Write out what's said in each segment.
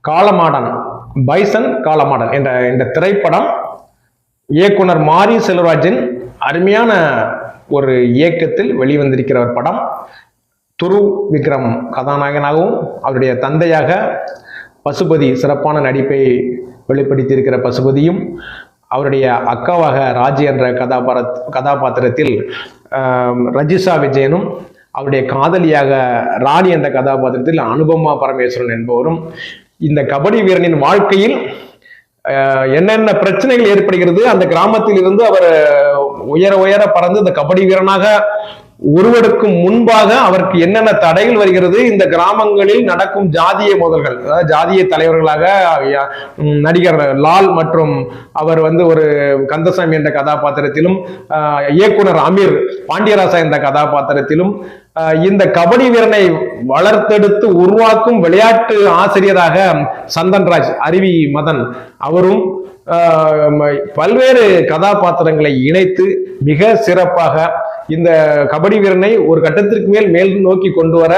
Kaalamaadan, bison Kaalamaadan என்ற இந்த திரைப்படம் இயக்குனர் மாரி செல்வராஜின் அருமையான ஒரு இயக்கத்தில் வெளிவந்திருக்கிற ஒரு படம். துரு விக்ரம் கதாநாயகனாகவும் அவருடைய தந்தையாக பசுபதி சிறப்பான நடிப்பை வெளிப்படுத்தியிருக்கிற பசுபதியும், அவருடைய அக்காவாக ராஜி என்ற கதாபாத்திரத்தில் ரஜிஷா விஜயனும், அவருடைய காதலியாக ராணி என்ற கதாபாத்திரத்தில் அனுபமா பரமேஸ்வரன் என்பவரும் இந்த கபடி வீரனின் வாழ்க்கையில் என்னென்ன பிரச்சனைகள் ஏற்படுகிறது, அந்த கிராமத்தில் இருந்து அவர் உயர உயர பறந்து இந்த கபடி வீரனாக உருவெடுக்கும் முன்பாக அவருக்கு என்னென்ன தடைகள் வருகிறது, இந்த கிராமங்களில் நடக்கும் ஜாதிய மோதல்கள், அதாவது ஜாதிய தலைவர்களாக நடிகர் லால் மற்றும் அவர் ஒரு கந்தசாமி என்ற கதாபாத்திரத்திலும், இயக்குனர் அமீர் பாண்டியராசா என்ற கதாபாத்திரத்திலும் இந்த கபடி வீரனை வளர்த்தெடுத்து உருவாக்கும் விளையாட்டு ஆசிரியராக சந்தன்ராஜ் அருவி மதன் அவரும் பல்வேறு கதாபாத்திரங்களை இணைத்து மிக சிறப்பாக இந்த கபடி வீரனை ஒரு கட்டத்திற்கு மேல் நோக்கி கொண்டு வர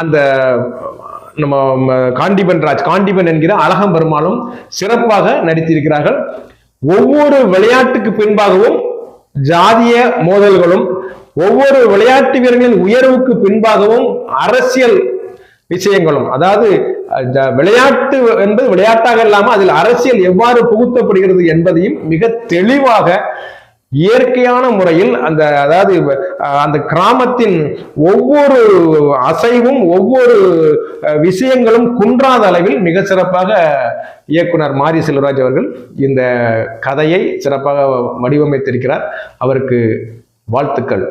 அந்த நம்ம காண்டிபன் என்கிற அழகம் பெருமாளும் சிறப்பாக நடித்திருக்கிறார்கள். ஒவ்வொரு விளையாட்டுக்கு பின்பாகவும் ஜாதிய மோதல்களும், ஒவ்வொரு விளையாட்டு வீரர்களின் உயர்வுக்கு பின்பாகவும் அரசியல் விஷயங்களும், அதாவது விளையாட்டு என்பது விளையாட்டாக இல்லாமல் அதில் அரசியல் எவ்வாறு புகுத்தப்படுகிறது என்பதையும் மிக தெளிவாக இயற்கையான முறையில் அந்த கிராமத்தின் ஒவ்வொரு அசைவும் ஒவ்வொரு விஷயங்களும் குன்றாத அளவில் மிக சிறப்பாக இயக்குனர் மாரி செல்வராஜ் அவர்கள் இந்த கதையை சிறப்பாக வடிவமைத்திருக்கிறார். அவருக்கு வாழ்த்துக்கள்.